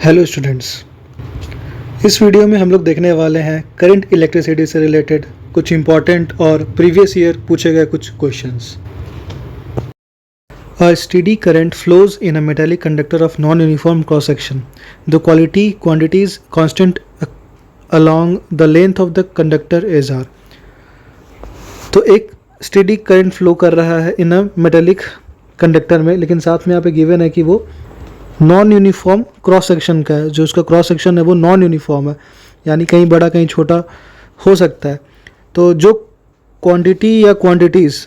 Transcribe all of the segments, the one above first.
Hello students, इस video में हम लोग देखने वाले हैं करंट इलेक्ट्रिसिटी से रिलेटेड कुछ इंपॉर्टेंट और प्रीवियस ईयर पूछे गए कुछ questions. A steady current flows in a metallic conductor of non-uniform cross-section. The quantities constant along the length of the conductor is R. तो एक स्टेडी करंट फ्लो कर रहा है इन अ मेटेलिक कंडक्टर में, लेकिन साथ में यहाँ पे गिवन है कि वो नॉन यूनिफॉर्म क्रॉस सेक्शन का है। जो उसका क्रॉस सेक्शन है वो नॉन यूनिफॉर्म है, यानी कहीं बड़ा कहीं छोटा हो सकता है। तो जो क्वांटिटी या क्वांटिटीज़,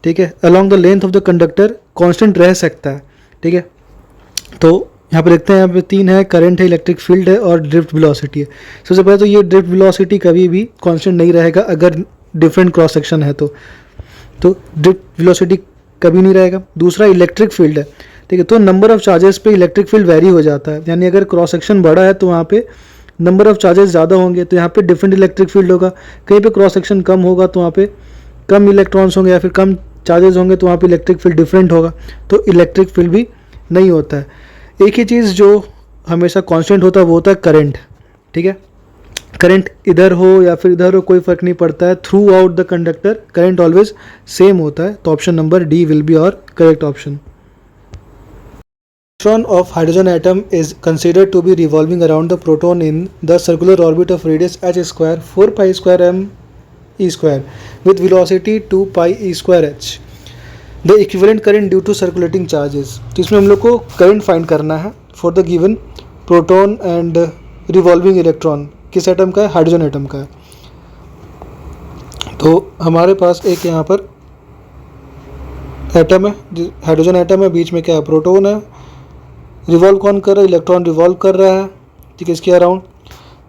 ठीक है, along the length of the conductor constant रह सकता है। ठीक है, तो यहाँ पे देखते हैं, यहाँ पे तीन है, करंट है, इलेक्ट्रिक फील्ड है और ड्रिफ्ट वेलोसिटी है। सबसे पहले तो ये ड्रिफ्ट वेलोसिटी कभी भी कांस्टेंट नहीं रहेगा अगर डिफरेंट क्रॉस सेक्शन है तो ड्रिफ्ट वेलोसिटी कभी नहीं रहेगा। दूसरा इलेक्ट्रिक फील्ड है, ठीक है, तो नंबर ऑफ चार्जेस पे इलेक्ट्रिक फील्ड वेरी हो जाता है, यानी अगर क्रॉस सेक्शन बड़ा है तो वहाँ पे नंबर ऑफ चार्जेस ज़्यादा होंगे तो यहाँ पे डिफरेंट इलेक्ट्रिक फील्ड होगा। कहीं पे क्रॉस सेक्शन कम होगा तो वहाँ पे कम इलेक्ट्रॉन्स होंगे या फिर कम चार्जेस होंगे तो वहाँ पे इलेक्ट्रिक फील्ड डिफरेंट होगा, तो इलेक्ट्रिक फील्ड भी नहीं होता है। एक ही चीज़ जो हमेशा कांस्टेंट होता है वो होता है करंट। ठीक है, करंट इधर हो या फिर इधर हो कोई फ़र्क नहीं पड़ता है, throughout the conductor current always same होता है। तो option number D will be our correct option. Electron of hydrogen atom is considered to be revolving around the proton in the circular orbit of radius h square 4 pi square m e square with velocity 2 pi e square h. The equivalent current due to circulating charges. तो इसमें हम लोग को current find करना है for the given proton and revolving electron. किस atom का है? हाइड्रोजन एटम का है। तो हमारे पास एक यहाँ पर एटम है, हाइड्रोजन एटम है, बीच में क्या है? प्रोटॉन है। रिवॉल्व कौन कर रहा है? इलेक्ट्रॉन रिवॉल्व कर रहा है, ठीक है, इसके अराउंड।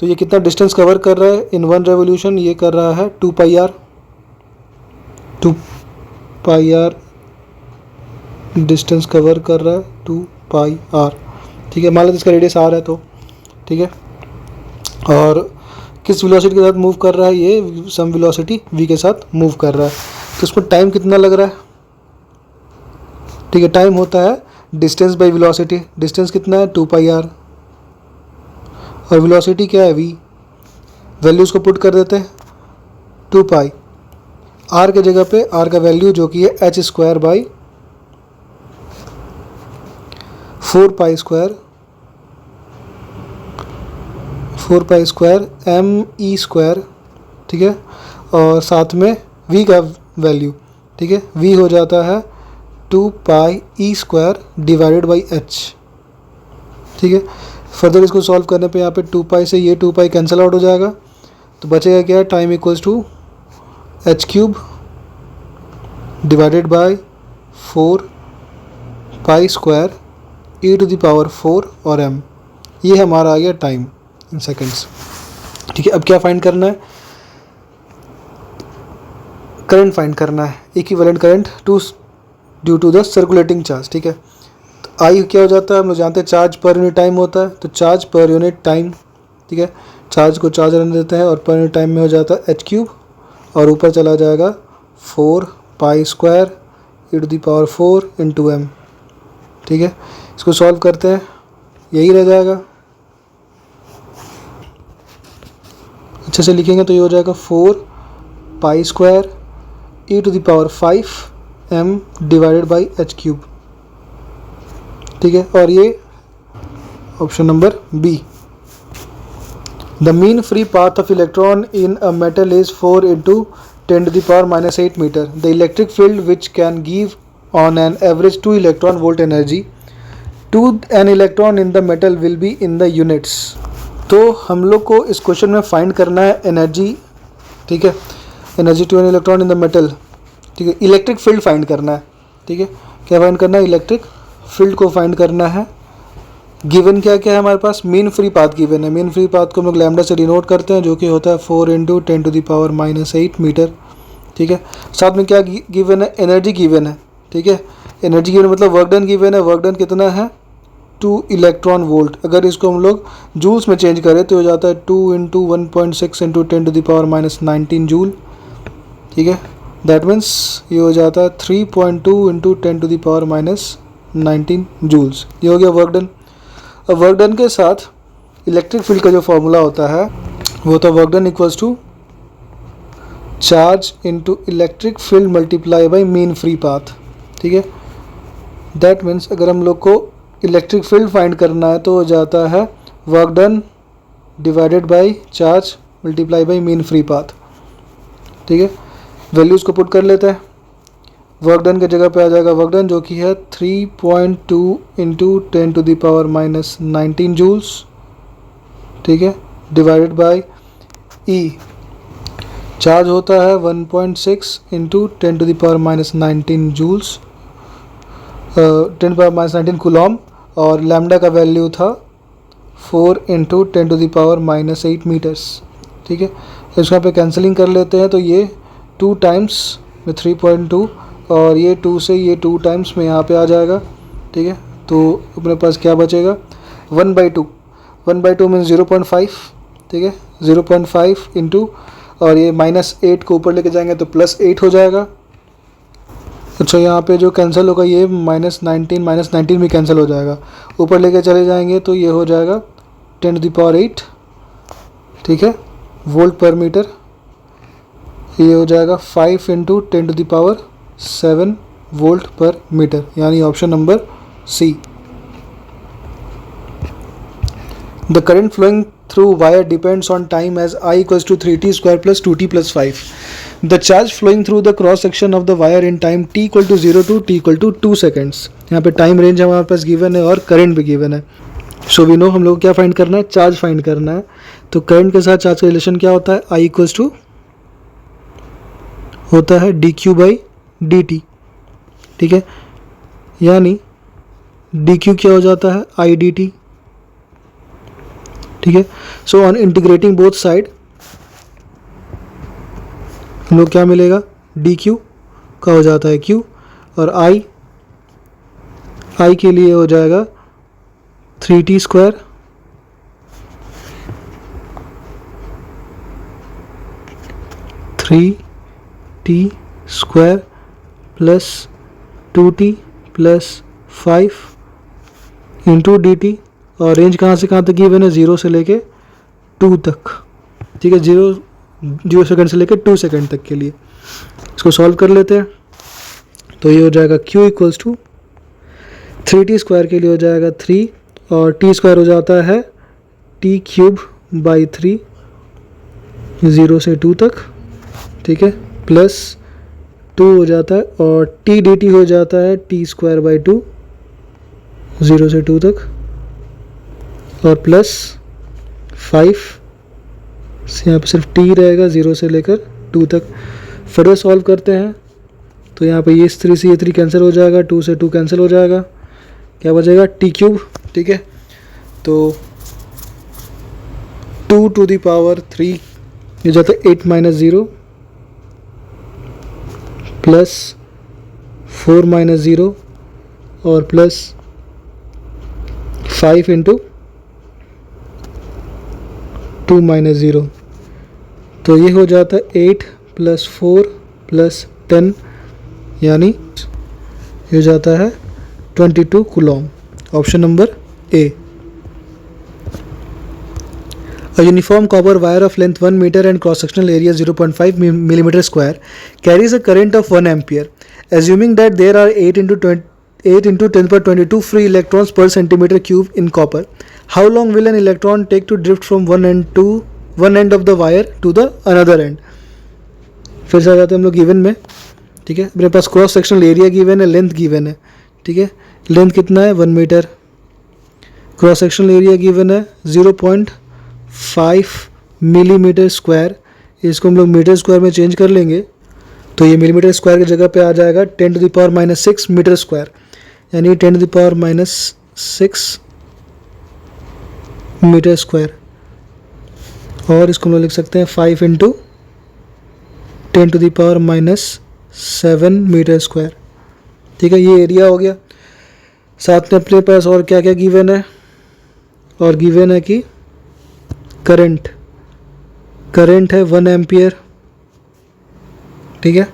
तो ये कितना डिस्टेंस कवर कर रहा है इन वन रेवोल्यूशन? ये कर रहा है 2 pi r. 2 pi r distance cover कर रहा है, 2 पाई आर, ठीक है। मान लो इसका रेडियस आर है तो, ठीक है, और किस वेलोसिटी के साथ मूव कर रहा है? ये सम वेलोसिटी v के साथ मूव कर रहा है। तो इसमें टाइम कितना लग रहा है? ठीक है, टाइम होता है डिस्टेंस बाई वेलोसिटी। डिस्टेंस कितना है? 2 पाई आर, और वेलोसिटी क्या है? v। वैल्यूज़ को पुट कर देते हैं, 2 पाई आर के जगह पे आर का वैल्यू जो कि है h square by 4 pi square m e square, ठीक है, और साथ में v का वैल्यू, ठीक है, v हो जाता है 2 पाई E square divided by H. ठीक है, फर्दर इसको सॉल्व करने पे यहाँ पे 2 पाई से ये 2 पाई कैंसिल आउट हो जाएगा, तो बचेगा क्या? Time equals to H cube divided by 4 pi square E to the power 4 और m। ये हमारा आ गया टाइम इन सेकेंड्स। ठीक है, अब क्या फाइंड करना है? करंट फाइंड करना है, equivalent current due to the circulating charge. ठीक है, तो आई क्या हो जाता है? हम लोग जानते हैं चार्ज पर यूनिट टाइम होता है, तो चार्ज पर यूनिट टाइम, ठीक है, चार्ज को चार्ज रहने देते हैं और पर यूनिट टाइम में हो जाता है एच क्यूब, और ऊपर चला जाएगा 4 pi square E to the power 4 into M. ठीक है, इसको सॉल्व करते हैं, यही रह जाएगा। अच्छे से लिखेंगे तो ये हो जाएगा 4 pi square E to the power 5 m divided by H cube. ठीक है, और ये option number B. The mean free path of electron in a metal is 4 into 10 to the power -8 metre. The electric field which can give on an average 2 electron volt energy to an electron in the metal will be in the units. तो हम लोग को इस question में find करना है energy, ठीक है, energy to an electron in the metal, ठीक है, इलेक्ट्रिक फील्ड फाइंड करना है। ठीक है, क्या फाइंड करना है? इलेक्ट्रिक फील्ड को फाइंड करना है। गिवन क्या क्या है हमारे पास? मीन फ्री पाथ गिवन है। मीन फ्री पाथ को हम लोग लैम्डा से डिनोट करते हैं, जो कि होता है 4 into 10 to the power -8 metre. ठीक है, साथ में क्या गिवन है? एनर्जी गिवन है। ठीक है, एनर्जी गिवन मतलब वर्क डन गिवन है। वर्क डन कितना है? 2 इलेक्ट्रॉन वोल्ट। अगर इसको हम लोग जूल्स में चेंज करें तो हो जाता है 2 into 1.6 into 10 to the power -19 joule. ठीक है, दैट मीन्स ये हो जाता है 3.2 into 10 to the power -19 joules. ये हो गया वर्क डन। अब वर्क डन के साथ इलेक्ट्रिक फील्ड का जो फॉर्मूला होता है वो होता है work done equals to charge into electric field multiply by mean free path. ठीक है, दैट मीन्स अगर हम लोग को इलेक्ट्रिक फील्ड फाइंड करना है तो हो जाता है work done divided by charge multiply by mean free path. ठीक है, वैल्यूज़ को पुट कर लेते हैं। वर्क डन की जगह पे आ जाएगा वर्क डन जो कि है 3.2 इंटू 10⁻⁻19 जूल्स। ठीक है, डिवाइडेड बाय ई चार्ज होता है 1.6 इंटू 10⁻⁻19 जूल्स 10⁻⁻19 कूलॉम, और लैम्डा का वैल्यू था 4 इंटू 10⁻⁻8 मीटर्स। ठीक है, इसको यहाँ पे कैंसलिंग कर लेते हैं तो ये 2 टाइम्स में 3.2 और ये 2 से ये 2 टाइम्स में यहाँ पे आ जाएगा। ठीक है, तो अपने पास क्या बचेगा 1/2 1/2 मीन्स 0.5। ठीक है, 0.5 इंटू और ये -8 को ऊपर लेके जाएंगे तो +8 हो जाएगा। अच्छा, यहाँ पे जो कैंसिल होगा ये -19 भी कैंसिल हो जाएगा, ऊपर लेके चले जाएंगे तो ये हो जाएगा 10⁸। ठीक है, वोल्ट पर मीटर, ये हो जाएगा 5 इंटू 10⁷ वोल्ट पर मीटर, यानी option number C. The current flowing through wire depends on time as I equals to 3t square plus 2t plus 5. The charge flowing through the cross section of the wire in time t equal to 0 to t equal to 2 seconds. यहाँ पे time range हमारे पास given है और current भी given है। So we know हम लोग को क्या फाइंड करना है, चार्ज फाइंड करना है। तो करंट के साथ चार्ज का रिलेशन क्या होता है, I इक्वल्स टू होता है dq बाई dt। ठीक है, यानी dq क्या हो जाता है I dt। ठीक है, so on integrating both side हम लोग क्या मिलेगा, dq का हो जाता है q और I के लिए हो जाएगा 3t square plus 2t plus 5 into dt, और रेंज कहाँ से कहाँ तक गिवन है, 0 से लेके 2 तक। ठीक है, 0 सेकंड से लेके 2 सेकंड तक के लिए इसको सॉल्व कर लेते हैं। तो ये हो जाएगा q equals to 3t square के लिए हो जाएगा 3 और t स्क्वायर हो जाता है t³/3 0 से 2 तक। ठीक है, प्लस 2 हो जाता है और t dt हो जाता है t²/2 0 से 2 तक, और प्लस 5 से यहाँ पे सिर्फ t रहेगा 0 से लेकर 2 तक। फर्दर सॉल्व करते हैं तो यहाँ पे ये 3 से ये 3 कैंसिल हो जाएगा, 2 से 2 कैंसिल हो जाएगा, क्या बचेगा t³। ठीक है, तो 2 to the power 3 ये जाता है 8 - 0 प्लस 4 - 0 और प्लस 5 इंटू 2 - 0, तो ये हो जाता है 8 + 4 + 10, यानी ये हो जाता है 22 Coulomb. Option number A. A uniform copper wire of length 1 meter and cross-sectional area 0.5 millimeter square carries a current of 1 ampere. Assuming that there are 8 into 10⁻22 free electrons per centimeter cube in copper, how long will an electron take to drift from one end of the wire to the another end? फिर से आ जाते हैं हम लोग given में। ठीक है, मेरे पास क्रॉस सेक्शनल एरिया गिवन है, लेंथ गिवन है। ठीक है, लेंथ कितना है 1 metre, cross sectional area given है 0.5 मिलीमीटर स्क्वायर, इसको हम लोग मीटर स्क्वायर में चेंज कर लेंगे तो ये मिलीमीटर स्क्वायर की जगह पे आ जाएगा 10⁻⁻6 मीटर स्क्वायर, यानी 10⁻⁻6 मीटर स्क्वायर, और इसको हम लोग लिख सकते हैं 5 इंटू 10⁻⁻7 मीटर स्क्वायर। ठीक है, ये एरिया हो गया। साथ में अपने पास और क्या क्या गिवन है, और गिवन है कि करंट है 1 एम्पियर। ठीक है,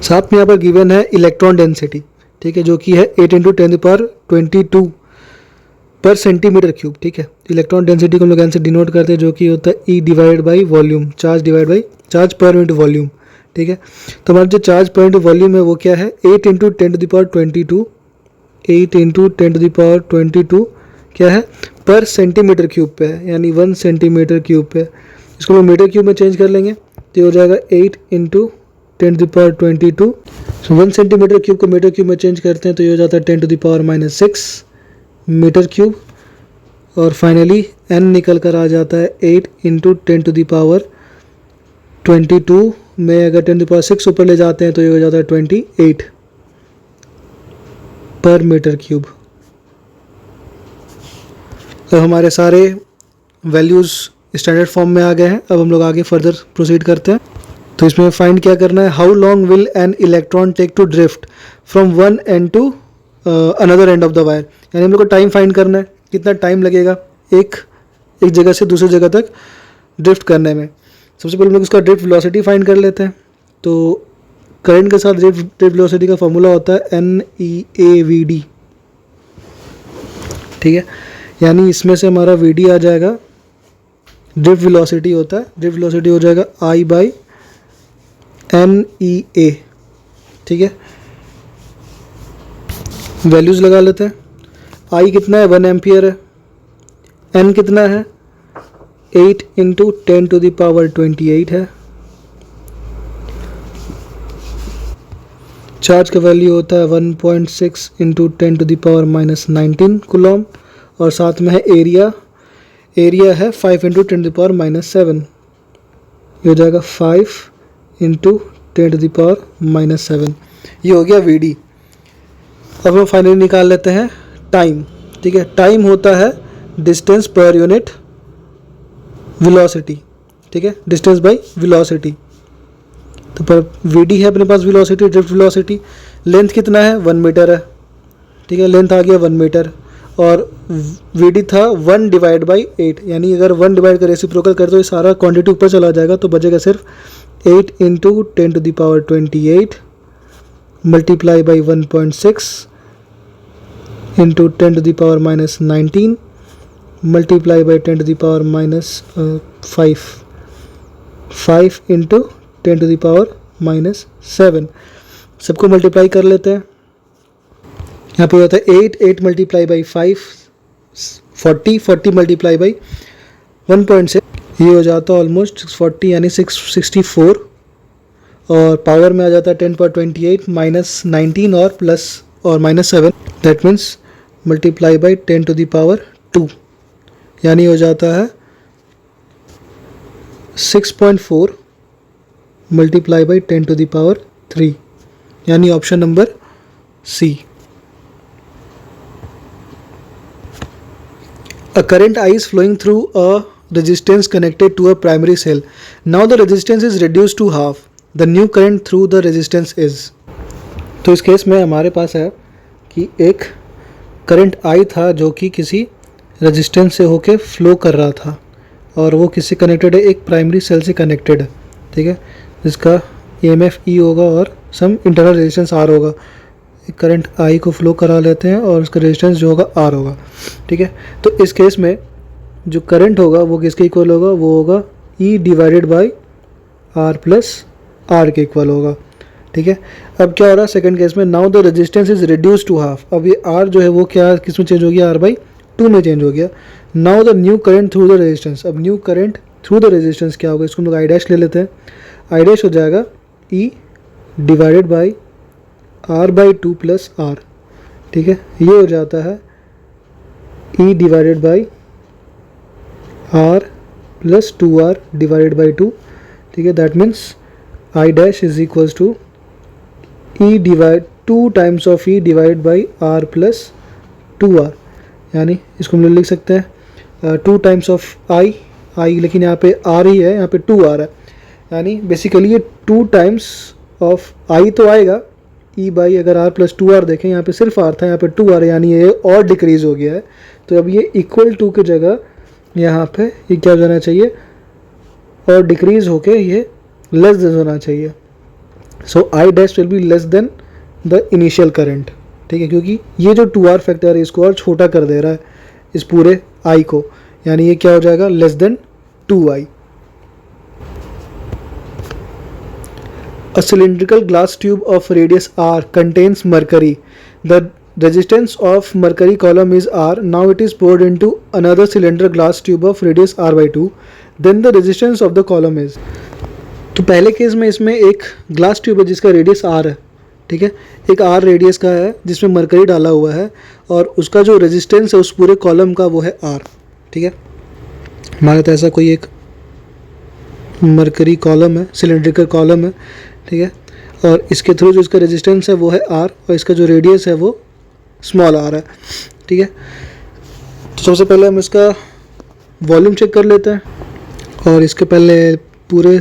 साथ में यहाँ पर गिवन है इलेक्ट्रॉन डेंसिटी, ठीक है, जो कि है 8 इंटू 10⁻22 पर सेंटीमीटर क्यूब। ठीक है, इलेक्ट्रॉन डेंसिटी को हम लोग एन से डिनोट करते हैं, जो कि होता है ई divide by volume, charge divide by charge per unit volume. ठीक है, तो हमारा जो चार्ज पर यूनिट वॉल्यूम है वो क्या है, 8 इंटू 10⁻22, 8 इंटू 10⁻22 क्या है, पर सेंटीमीटर क्यूब पे है, यानी 1 सेंटीमीटर क्यूब पे। इसको हम मीटर क्यूब में चेंज कर लेंगे तो ये हो जाएगा 8 इंटू 10⁻22। सो 1 सेंटीमीटर क्यूब को मीटर क्यूब में चेंज करते हैं तो ये हो जाता है 10⁻6 मीटर क्यूब। और फाइनली n निकल कर आ जाता है 8 इंटू 10⁻22 में अगर 10⁻6 ऊपर ले जाते हैं तो ये हो जाता है 28 पर मीटर क्यूब। अब हमारे सारे वैल्यूज़ स्टैंडर्ड फॉर्म में आ गए हैं। अब हम लोग आगे फर्दर प्रोसीड करते हैं। तो इसमें फाइंड क्या करना है, how long will an electron take to drift from one end to another end of the wire, यानी हम लोग को टाइम फाइंड करना है, कितना टाइम लगेगा एक जगह से दूसरी जगह तक ड्रिफ्ट करने में। सबसे पहले हम लोग उसका ड्रिफ्ट वेलोसिटी फाइंड कर लेते हैं। तो करंट के साथ ड्रिफ्ट वेलोसिटी का फॉर्मूला होता है NEAVD। ठीक है, यानी इसमें से हमारा VD आ जाएगा, ड्रिफ्ट वेलोसिटी होता है, ड्रिफ्ट वेलोसिटी हो जाएगा I/NEA। ठीक है, वैल्यूज़ लगा लेते हैं। I कितना है, 1 एम्पियर है। N कितना है, 8 इंटू 10⁻28 है। चार्ज का वैल्यू होता है 1.6 इंटू 10⁻19 कूलम। और साथ में है एरिया है 5 इंटू 10⁻7, ये हो जाएगा 5 इंटू 10⁻7। ये हो गया VD। अब हम फाइनली निकाल लेते हैं टाइम। ठीक है, टाइम होता है डिस्टेंस पर यूनिट वेलोसिटी। ठीक है, डिस्टेंस बाय वेलोसिटी। तो पर VD है अपने पास वेलोसिटी, ड्रिफ्ट वेलोसिटी। लेंथ कितना है, 1 मीटर है। ठीक है, लेंथ आ गया 1 मीटर। और VD था 1 डिवाइड बाई 8, यानी अगर 1 डिवाइड कर रेसिप्रोकल कर तो ये सारा क्वांटिटी ऊपर चला जाएगा, तो बचेगा सिर्फ 8 into 10⁻28 multiply by 1.6 into 10⁻19 multiply by 10⁻5 into 10⁻7। सबको मल्टीप्लाई कर लेते हैं। यहाँ पे होता है 8 मल्टीप्लाई बाई 5 40 मल्टीप्लाई बाई 1.6, ये हो जाता है ऑलमोस्ट 640 यानी 664। और पावर में आ जाता है 10⁻28 -19 और प्लस और -7, दैट मीन्स मल्टीप्लाई बाई 10⁻2, यानी हो जाता है 6.4 मल्टीप्लाई बाई 10⁻3, यानी option number C। A current I is flowing through a resistance connected to a primary cell. Now the resistance is reduced to half. The new current through the resistance is. तो इस case में हमारे पास है कि एक current I था जो कि किसी रेजिस्टेंस से होके फ्लो कर रहा था, और वो किससे कनेक्टेड है, एक प्राइमरी सेल से कनेक्टेड है। ठीक है, जिसका EMF E होगा और सम इंटरनल रेजिस्टेंस R होगा। करंट I को फ्लो करा लेते हैं और उसका रेजिस्टेंस जो होगा R होगा। ठीक है, तो इस केस में जो करंट होगा वो किसके इक्वल होगा, वो होगा E divided by R plus R के इक्वल होगा। ठीक है, अब क्या हो रहा है सेकंड केस में, now the resistance is reduce to half. अब ये R जो है वो क्या किस में चेंज हो गया, R/2 में चेंज हो गया। Now the new current through the resistance. अब new current through the resistance क्या होगा, इसको हम लोग I' ले लेते हैं। I' हो जाएगा E divided by R/2 plus R। ठीक है, ये हो जाता है E divided by R plus 2R divided by 2। ठीक है, that means I' is equals to E divide 2 times of E divide by R plus 2R, यानी इसको हम लोग लिख सकते हैं 2 टाइम्स ऑफ I, लेकिन यहाँ पे R ही है, यहाँ पे 2R है, यानी बेसिकली ये 2 टाइम्स ऑफ I तो आएगा, E बाई अगर R प्लस 2R देखें, यहाँ पे सिर्फ R था, यहाँ पे 2R है, यानी ये और डिक्रीज़ हो गया है। तो अब ये इक्वल टू की जगह यहाँ पे ये क्या हो जाना चाहिए, और डिक्रीज़ होके ये लेस देन होना चाहिए। सो I' will be less than the initial current. ठीक है, क्योंकि ये जो 2r फैक्टर है इसको और छोटा कर दे रहा है इस पूरे i को, यानी ये क्या हो जाएगा less than 2i। A cylindrical glass tube of radius r contains mercury. The resistance of mercury column is r. Now it is poured into another cylinder glass tube of radius r by 2. Then the resistance of the column is. तो पहले case में इसमें एक glass tube है जिसका radius r है, ठीक है, एक r रेडियस का है जिसमें मरकरी डाला हुआ है और उसका जो रेजिस्टेंस है उस पूरे कॉलम का वो है r, ठीक है। हमारे तो ऐसा कोई एक मरकरी कॉलम है, सिलेंड्रिकल कॉलम है, ठीक है, और इसके थ्रू जो इसका रेजिस्टेंस है वो है r और इसका जो रेडियस है वो स्मॉल r है, ठीक है। तो सबसे पहले हम इसका वॉल्यूम चेक कर लेते हैं और इसके पहले पूरे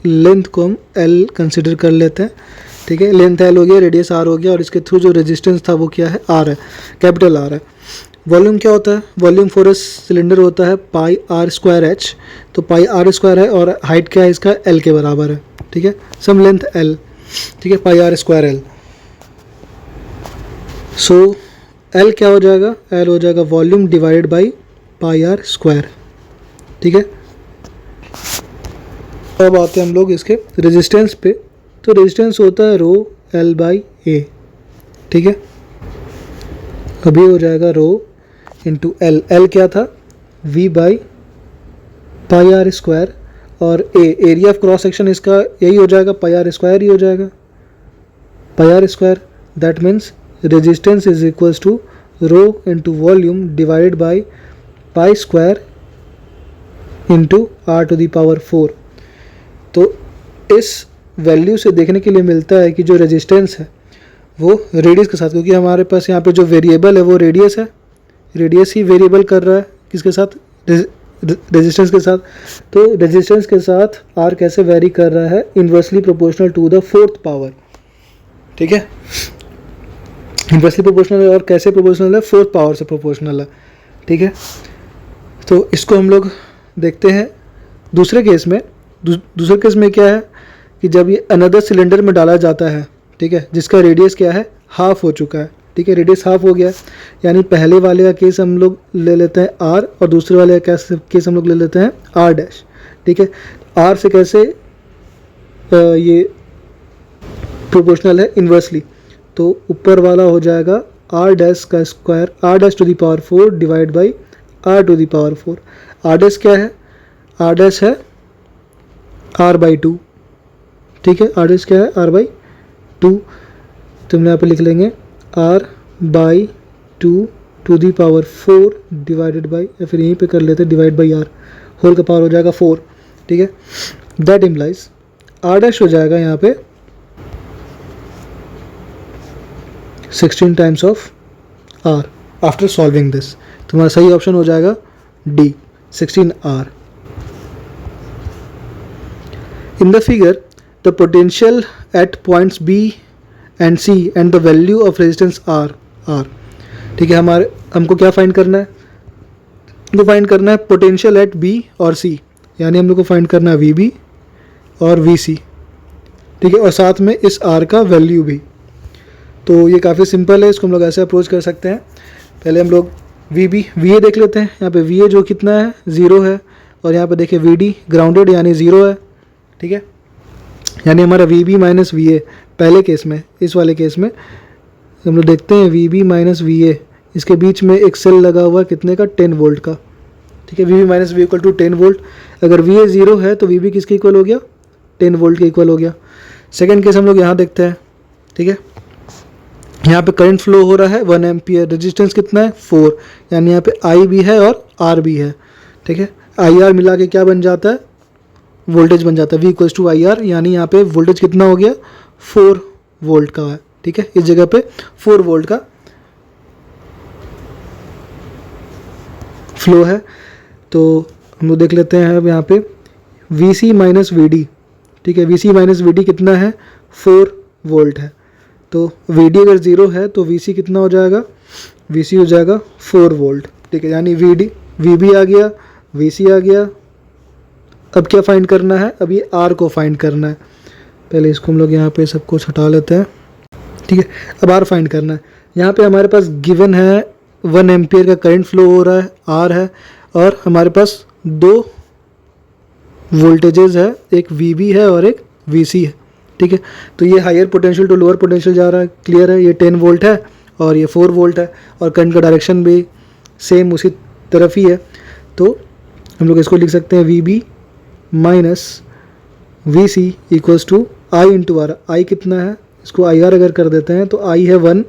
लेंथ को हम l कंसिडर कर लेते हैं, ठीक है। लेंथ l हो गया, रेडियस r हो गया और इसके थ्रू जो रेजिस्टेंस था वो क्या है r है, कैपिटल R है। वॉल्यूम क्या होता है, वॉल्यूम फॉर अ सिलेंडर होता है पाई r स्क्वायर h, तो पाई r स्क्वायर है और हाइट क्या है इसका l के बराबर है, ठीक है, सम लेंथ l, ठीक है, पाई r स्क्वायर l। सो l क्या हो जाएगा, l हो जाएगा volume divided by pi r square, ठीक है। अब आते हैं हम लोग इसके रेजिस्टेंस पे, तो रेजिस्टेंस होता है रो l बाई a, ठीक है। अभी हो जाएगा रो इंटू l, l क्या था v by pi r square और a area of cross section इसका यही हो जाएगा, पाई r स्क्वायर ही हो जाएगा, pi r square. That means resistance is equals to rho into volume divided by pi square into r to the power 4। तो इस वैल्यू से देखने के लिए मिलता है कि जो रेजिस्टेंस है वो रेडियस के साथ, क्योंकि हमारे पास यहाँ पे जो वेरिएबल है वो रेडियस है, रेडियस ही वेरिएबल कर रहा है किसके साथ, रेजिस्टेंस के साथ। तो रेजिस्टेंस के साथ r कैसे वेरी कर रहा है, inversely proportional to the 4th power, ठीक है, इन्वर्सली प्रोपोर्शनल है और कैसे प्रोपोर्शनल है, 4th पावर से प्रोपोर्शनल है, ठीक है। तो इसको हम लोग देखते हैं दूसरे केस में। दूसरे केस में क्या है कि जब ये अनदर सिलेंडर में डाला जाता है, ठीक है, जिसका रेडियस क्या है हाफ हो चुका है, ठीक है, रेडियस हाफ हो गया है, यानी पहले वाले का केस हम लोग ले लेते हैं r और दूसरे वाले का केस हम लोग ले लेते हैं r डैश, ठीक है। r से कैसे ये प्रोपोर्शनल है इन्वर्सली, तो ऊपर वाला हो जाएगा r डैश का square, r dash to the power 4 divide by r to the power 4। r dash क्या है, r डैश है r बाई 2, ठीक है, r डैश क्या है r बाई 2, तो हम यहाँ पे लिख लेंगे r by 2 to the power 4 divided by, या फिर यहीं पे कर लेते हैं डिवाइड बाई r, होल का पावर हो जाएगा 4, ठीक है। दैट इम्प्लाइज r डैश हो जाएगा यहाँ पे 16 times of r after solving this, तो हमारा सही ऑप्शन हो जाएगा D, 16r। In the figure, the potential at points B and C and the value of resistance R, ठीक है। हमको क्या फाइंड करना है, हमको फाइंड करना है पोटेंशियल एट B और C, यानी हम लोग को फाइंड करना है VB और VC, ठीक है, और साथ में इस R का वैल्यू भी। तो ये काफ़ी सिंपल है, इसको हम लोग ऐसे अप्रोच कर सकते हैं। पहले हम लोग VA देख लेते हैं। यहाँ पे VA जो कितना है 0 है और यहाँ पे देखिए VD ग्राउंडेड यानी 0 है, ठीक है, यानी हमारा VB माइनस VA पहले केस में, इस वाले केस में हम लोग देखते हैं VB माइनस VA, इसके बीच में एक सेल लगा हुआ है कितने का, 10 वोल्ट का, ठीक है। VB minus VA equal to 10 volt, अगर VA 0 है तो VB किसके इक्वल हो गया, 10 वोल्ट के इक्वल हो गया। सेकेंड केस हम लोग यहाँ देखते हैं, ठीक है, यहाँ पे करंट फ्लो हो रहा है 1 एम्पियर, रेजिस्टेंस कितना है 4, यानी यहाँ पे I भी है और R भी है, ठीक है। IR मिला के क्या बन जाता है, वोल्टेज बन जाता है V इक्वल्स टू IR, यानी यहाँ पे वोल्टेज कितना हो गया 4 वोल्ट का है, ठीक है, इस जगह पे 4 वोल्ट का फ्लो है। तो हम लोग देख लेते हैं अब यहाँ पे VC माइनस VD, ठीक है, VC माइनस VD कितना है 4 वोल्ट है, तो VD अगर 0 है तो VC कितना हो जाएगा, VC हो जाएगा 4 वोल्ट, ठीक है, यानी VB आ गया, VC आ गया। अब क्या फाइंड करना है, अब ये R को फाइंड करना है। पहले इसको हम लोग यहाँ पे सब कुछ हटा लेते हैं, ठीक है। अब R फाइंड करना है, यहाँ पे हमारे पास गिवन है 1 एम्पियर का करंट फ्लो हो रहा है, आर है, और हमारे पास दो वोल्टेजेस है, एक वी है और एक वी है, ठीक है। तो ये higher potential to lower potential जा रहा है, क्लियर है। ये 10 वोल्ट है और ये 4 वोल्ट है, और करंट का डायरेक्शन भी सेम उसी तरफ ही है। तो हम लोग इसको लिख सकते हैं v B minus we c equals to i into r. I कितना है, इसको आई आर अगर कर देते हैं तो आई है 1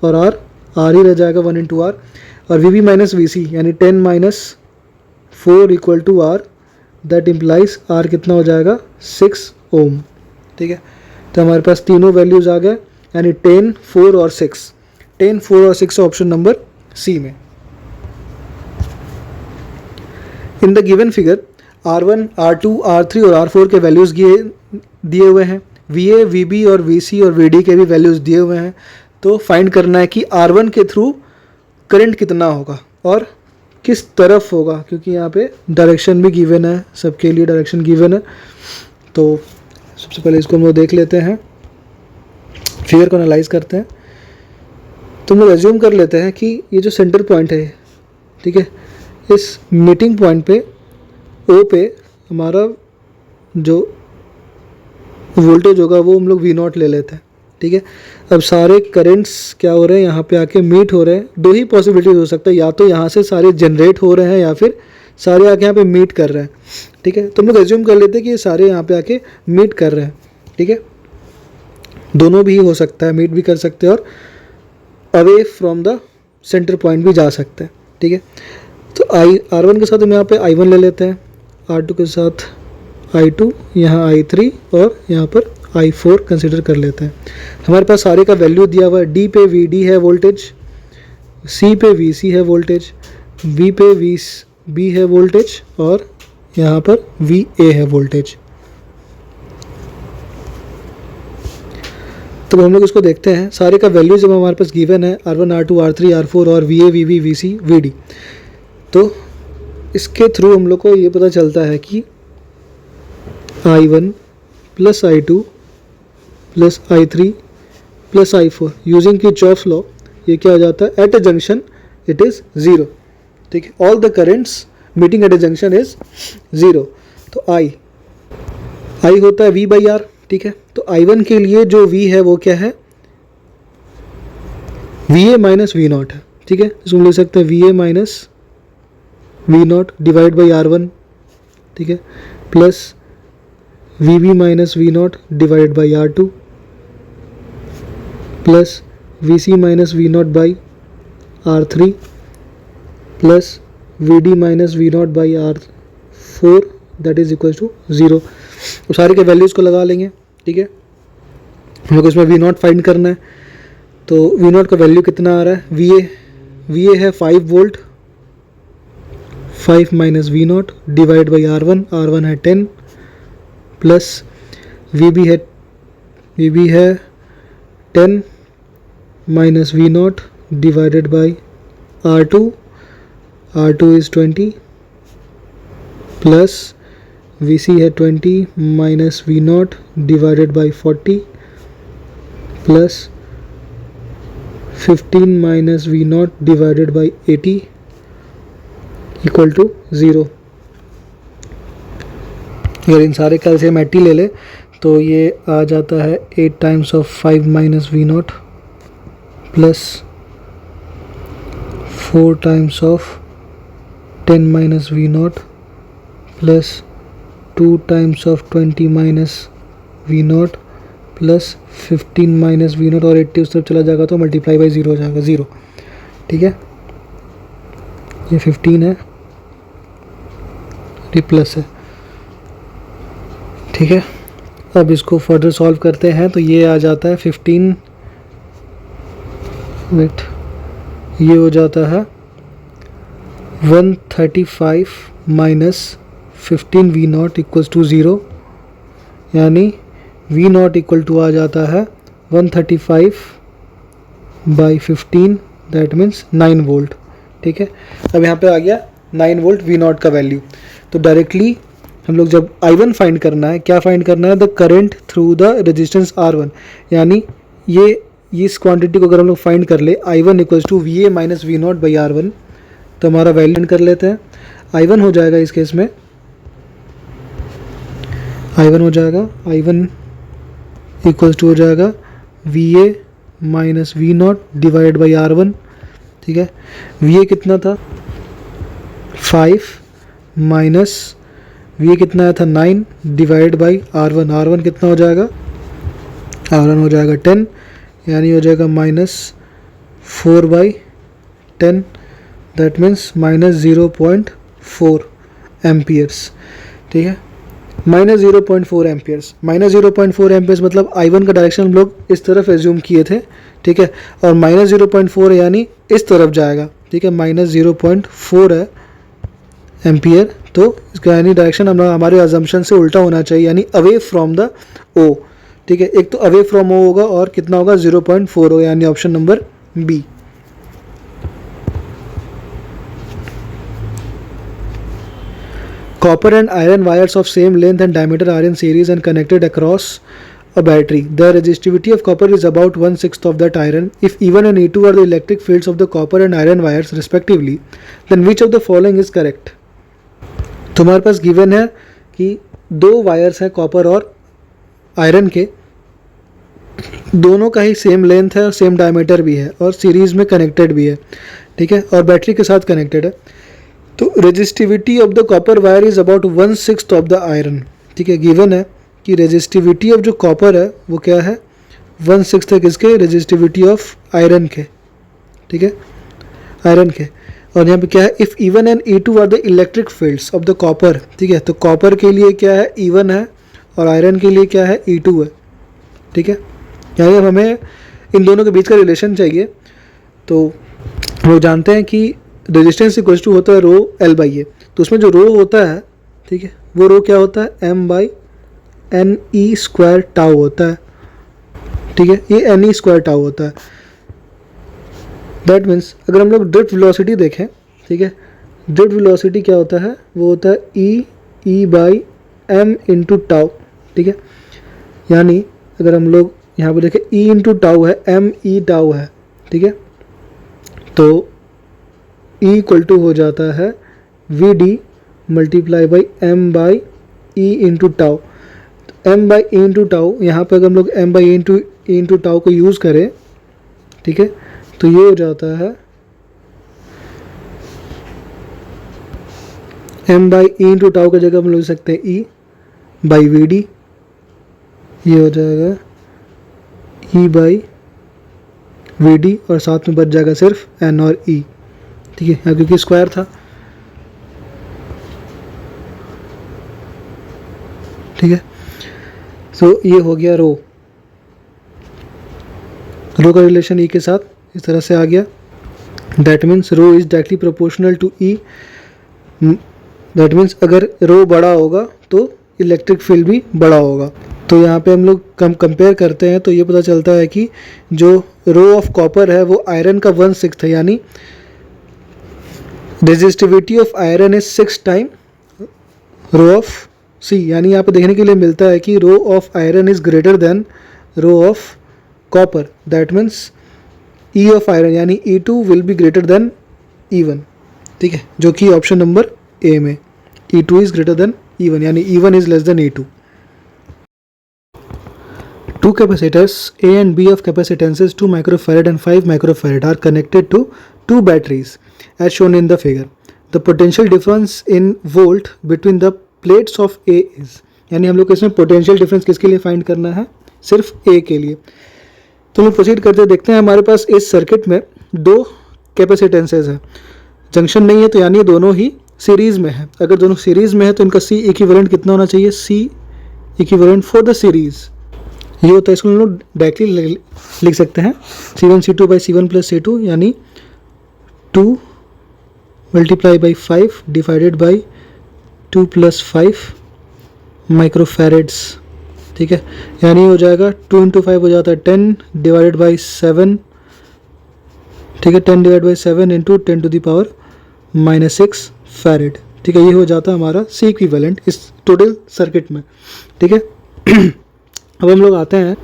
और आर ही रह जाएगा 1 इंटू आर, और V B minus we C यानी 10 minus 4 equal to R, that implies R कितना हो जाएगा 6 ओम, ठीक है। तो हमारे पास तीनों वैल्यूज़ आ गए, यानी 10, 4 और 6। 10, 4 और 6 ऑप्शन नंबर सी में। In the given figure R1, R2, R3 और R4 के वैल्यूज़ दिए हुए हैं, VA, VB और VC और VD के भी वैल्यूज़ दिए हुए हैं। तो फाइंड करना है कि R1 के थ्रू करंट कितना होगा और किस तरफ होगा, क्योंकि यहाँ पे डायरेक्शन भी गिवन है, सबके लिए डायरेक्शन गिवन है। तो सबसे पहले इसको हम लोग देख लेते हैं, फिगर को एनालाइज करते हैं। तो हम लोग एज्यूम कर लेते हैं कि ये जो सेंटर पॉइंट है, ठीक है, इस मीटिंग पॉइंट पे ओ पे हमारा जो वोल्टेज होगा वो हम लोग V0 ले लेते हैं, ठीक है। अब सारे करंट्स क्या हो रहे हैं, यहाँ पे आके मीट हो रहे हैं। दो ही पॉसिबिलिटीज हो सकता है, या तो यहाँ से सारे जनरेट हो रहे हैं या फिर सारे आके यहाँ पे मीट कर रहे हैं, ठीक है। तो हम लोग एज्यूम कर लेते हैं कि ये सारे यहाँ पे आके मीट कर रहे हैं, ठीक है। दोनों भी हो सकता है, मीट भी कर सकते हैं और away from the centre point भी जा सकते हैं, ठीक है। तो R1 के साथ हम यहाँ पे I1 ले लेते हैं, R2 के साथ I2, यहाँ I3 और यहाँ पर I4 कंसिडर कर लेते हैं। हमारे पास सारे का वैल्यू दिया हुआ है। D पे VD है वोल्टेज, C पे VC है वोल्टेज, V पे VB है वोल्टेज और यहाँ पर VA है वोल्टेज। तो हम लोग इसको देखते हैं, सारे का वैल्यू जब हमारे पास गिवन है R1, R2, R3, R4 और VA, VB, VC, VD, तो इसके थ्रू हम लोग को ये पता चलता है कि I1 plus I2 plus I3 plus I4 using Kirchhoff's law ये क्या हो जाता है, at a junction it is 0, ठीक है। All the currents meeting at a junction is 0। तो I होता है V बाई आर, ठीक है। तो I1 के लिए जो V है वो क्या है, VA माइनस V0 है, ठीक है। इसको ले सकते हैं VA minus V0 divide by R1, ठीक है, plus VB minus V0 divide by R2 plus VC minus V0 by R3 plus VD minus V0 by R4 that is equal to 0। तो सारे के वैल्यूज़ को लगा लेंगे, ठीक है। हम लोग इसमें V0 फाइंड करना है। तो V0 का वैल्यू कितना आ रहा है, VA है 5 volt, 5 minus V0 divide by R1 है 10 प्लस VB है 10 minus V0 divided by R2 is 20 plus VC है 20 minus V0 divided by 40 plus 15 minus V0 divided by 80 equal to 0। अगर इन सारे का से हम 80 ले ले तो ये आ जाता है 8 times of 5 minus V0 plus 4 times of 10 minus V0 plus 2 times of 20 minus V0 plus 15 minus V0 और 80 उस तरफ चला जाएगा तो मल्टीप्लाई बाई 0 हो जाएगा, 0, ठीक है। ये 15 है, ये प्लस है, ठीक है। अब इसको फर्दर सॉल्व करते हैं तो ये आ जाता है 15, वेट, ये हो जाता है 135 माइनस 15 V0 इक्वल्स टू 0, यानी V0 इक्वल टू आ जाता है 135 बाई 15 दैट मीन्स 9 वोल्ट, ठीक है। अब यहाँ पे आ गया 9 वोल्ट V0 का वैल्यू। तो डायरेक्टली हम लोग जब I1 फाइंड करना है, क्या फाइंड करना है, the current through the resistance R1, यानी इस क्वांटिटी को अगर हम लोग फाइंड कर ले I1 equals to VA minus V0/R1, तो हमारा वैल्यू कर लेते हैं। I1 हो जाएगा इस केस में, I1 हो जाएगा, I1 इक्वल्स टू हो जाएगा VA minus V0 divide by R1। ठीक है, VA कितना था 5 माइनस VA कितना आया था 9 डिवाइड बाई R1, R1 कितना हो जाएगा, R1 हो जाएगा 10, यानी हो जाएगा -4/10, दैट मीन्स -0.4 एम्पियर्स। ठीक है, -0.4 एम्पियर्स, -0.4 एम्पियर्स मतलब I1 का डायरेक्शन हम लोग इस तरफ एज्यूम किए थे। ठीक है, और -0.4 यानी इस तरफ जाएगा। ठीक है, -0.4 है एम्पियर, तो इसका यानी डायरेक्शन हमारे अजम्पशन से उल्टा होना चाहिए, यानी अवे फ्रॉम द ओ। ठीक है, एक तो अवे फ्रॉम ओ होगा और कितना होगा 0.4 होगा, यानी option number B. Copper and iron wires of same length and diameter are in series and connected across a battery. The resistivity of copper is about 1/6 of that iron. If E1 and E2 are the electric fields of the copper and iron wires respectively, then which of the following is correct? तुम्हारे पास given है कि दो wires हैं copper और iron के, दोनों का ही same length है और सेम डायमीटर भी है और सीरीज में कनेक्टेड भी है। ठीक है, और बैटरी के साथ कनेक्टेड है। तो resistivity of the copper wire is about 1/6 of the iron. ठीक है, गिवन है कि रेजिस्टिविटी ऑफ जो कॉपर है वो क्या है 1/6 है किसके, रेजिस्टिविटी ऑफ आयरन के। ठीक है, आयरन के, और यहाँ पे क्या है if E1 and E2 are the electric fields of the copper. ठीक है, तो कॉपर के लिए क्या है E1 है और आयरन के लिए क्या है E2 है। ठीक है, यानी अब हमें इन दोनों के बीच का रिलेशन चाहिए। तो हम लोग जानते हैं कि रेजिस्टेंस इक्वल्स टू होता है रो L/A, तो उसमें जो रो होता है, ठीक है, वो रो क्या होता है M/NE² टाउ होता है। ठीक है, ये NE² टाउ होता है। दैट मीन्स अगर हम लोग ड्रिफ्ट वेलोसिटी देखें, ठीक है, ड्रिफ्ट वेलोसिटी क्या होता है, वो होता है E/M इंटू टाउ। ठीक है, यानी अगर हम लोग यहाँ पर देखें E इंटू टाउ है, ME टाउ है। ठीक है, तो E इक्वल टू हो जाता है VD multiply by M/E into tau. M/E into tau, यहाँ पर अगर हम लोग M/E इंटू टाउ को यूज़ करें, ठीक है, तो ये हो जाता है M/E इंटू टाउ की जगह हम लोग सकते हैं E/VD, ये हो जाएगा E/VD और साथ में बच जाएगा सिर्फ N और E। ठीक है, क्योंकि स्क्वायर था। ठीक है, सो ये हो गया रो का रिलेशन E के साथ इस तरह से आ गया। That means rho is directly proportional to E। That means अगर रो बड़ा होगा तो इलेक्ट्रिक फील्ड भी बड़ा होगा। तो यहाँ पे हम लोग कंपेयर करते हैं तो ये पता चलता है कि जो रो ऑफ कॉपर है वो आयरन का 1/6 है, यानी resistivity of iron is 6 time rho of c. यानी यहाँ पे देखने के लिए मिलता है कि rho of iron is greater than rho of copper. That means E of iron यानी E2 will be greater than E1। ठीक है, जो कि ऑप्शन नंबर ए में E2 is greater then E1, यानी E1 is less than E2। Two capacitors A and B of capacitances 2 microfarad and 5 microfarad are connected to two batteries as shown in the figure. The potential difference in volt between the plates of A is, यानी हम लोग इसमें potential difference किसके लिए find करना है, सिर्फ A के लिए। तो हम प्रोसीड करते देखते हैं। हमारे पास इस सर्किट में दो कैपेसिटेंसेज है, जंक्शन नहीं है, तो यानी ये दोनों ही सीरीज़ में है। अगर दोनों सीरीज़ में है तो इनका C इक्विवेलेंट कितना होना चाहिए, C equivalent for the series ये होता है। इसको हम लोग डायरेक्टली लिख सकते हैं C1 C2 by C1 plus C2, यानी 2 multiply by 5 divided by 2 plus 5 माइक्रोफैरेड्स। ठीक है, यानी हो जाएगा 2 इंटू 5 हो जाता है 10 डिवाइडेड बाई 7। ठीक है, 10 divide by 7 into 10 to the power -6 farad. ठीक है, ये हो जाता है हमारा C इक्विवेलेंट इस टोटल सर्किट में। ठीक है, अब हम लोग आते हैं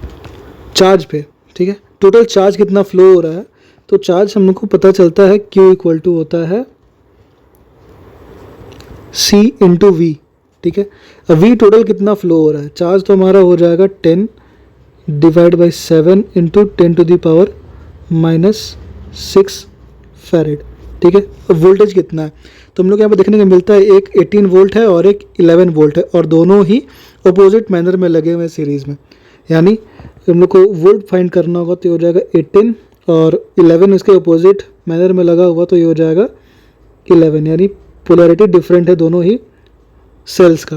चार्ज पे। ठीक है, टोटल चार्ज कितना फ्लो हो रहा है, तो चार्ज हम लोग को पता चलता है Q इक्वल टू होता है C इंटू वी, ठीक है। अब V टोटल कितना फ्लो हो रहा है, चार्ज तो हमारा हो जाएगा 10 divide by 7 into 10 to the power -6 farad, ठीक है। अब वोल्टेज कितना है, तो हम लोग यहाँ पर देखने को मिलता है एक 18 वोल्ट है और एक 11 वोल्ट है, और दोनों ही अपोजिट मैनर में लगे हुए हैं सीरीज़ में। यानी हम लोग को वोल्ट फाइंड करना होगा तो ये हो जाएगा 18 और 11 इसके अपोजिट मैनर में लगा हुआ तो ये हो जाएगा 11, यानी पोलैरिटी डिफरेंट है दोनों ही सेल्स का।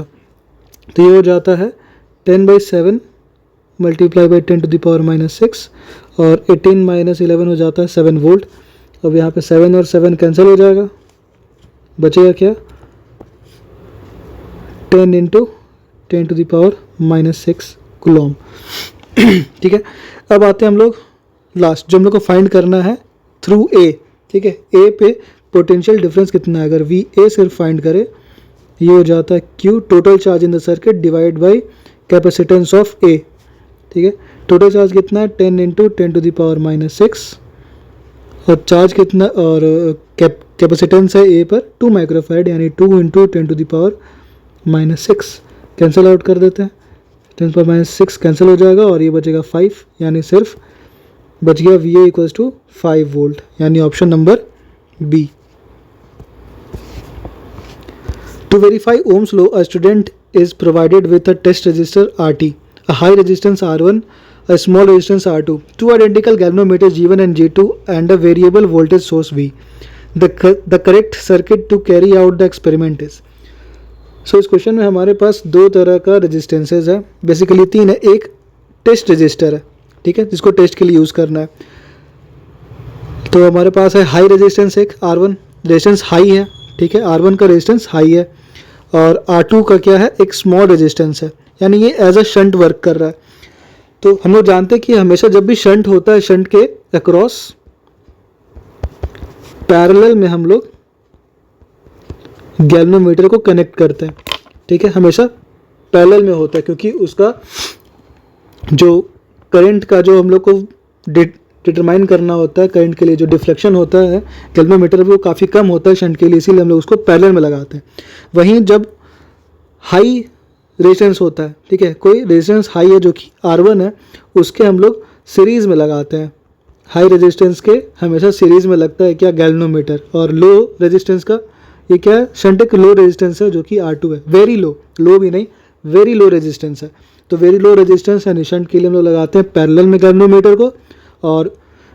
तो ये हो जाता है 10/7 multiply by 10 to the power -6 और 18 माइनस 11 हो जाता है 7 वोल्ट। अब यहाँ पे 7 और 7 कैंसिल हो जाएगा, बचेगा क्या 10 into 10 to the power -6 coulomb, ठीक है। अब आते हैं हम लोग लास्ट, जो हम लोग को फाइंड करना है थ्रू ए, ठीक है। ए पे पोटेंशियल डिफरेंस कितना है, अगर वी ए सिर्फ फाइंड करे ये हो जाता है Q total charge in the circuit divide by capacitance of a, ठीक है। टोटल चार्ज कितना है 10 इंटू 10 टू द पावर -6 और चार्ज कितना और कैपेसिटेंस है ए पर 2 माइक्रोफैराड, यानी 2 into 10 to the power -6 cancel out कर देते हैं, 10 पर -6 कैंसिल हो जाएगा और ये बचेगा 5, यानी सिर्फ बच गया v a equals to 5 volt, यानी option number b. To verify Ohm's law a student is provided with a test resistor RT, a high resistance R1, a small resistance R2, two identical galvanometers G1 and G2 and a variable voltage source V. The correct circuit to carry out the experiment is. So इस question में हमारे पास दो तरह का resistances है, basically तीन है। एक टेस्ट रजिस्टर है, ठीक है, जिसको टेस्ट के लिए यूज़ करना है। तो हमारे पास है हाई रेजिस्टेंस, एक R1 रेजिस्टेंस हाई है, ठीक है, R1 का रेजिस्टेंस हाई है, और R2 का क्या है एक स्मॉल रेजिस्टेंस है, यानी ये एज अ शंट वर्क कर रहा है। तो हम लोग जानते हैं कि हमेशा जब भी शंट होता है, शंट के अक्रॉस पैरेलल में हम लोग गैल्वेनोमीटर को कनेक्ट करते हैं, ठीक है, हमेशा पैरेलल में होता है, क्योंकि उसका जो करंट का जो हम लोग को डिटरमाइन करना होता है, करंट के लिए जो डिफ्लेक्शन होता है गैल्वेनोमीटर वो काफ़ी कम होता है शंट के लिए, इसीलिए हम लोग उसको पैरेलल में लगाते हैं। वहीं जब हाई रेजिस्टेंस होता है, ठीक है, कोई रेजिस्टेंस हाई है जो कि R1 है, उसके हम लोग सीरीज़ में लगाते हैं। हाई रेजिस्टेंस के हमेशा सीरीज़ में लगता है क्या गैल्वेनोमीटर, और लो रेजिस्टेंस का ये क्या है शंट एक लो रेजिस्टेंस है जो कि R2 है, वेरी लो, लो भी नहीं, वेरी लो रेजिस्टेंस है। तो वेरी लो रेजिस्टेंस यानी शंट के लिए हम लोग लगाते हैं पैरेलल में गैल्वेनोमीटर को, और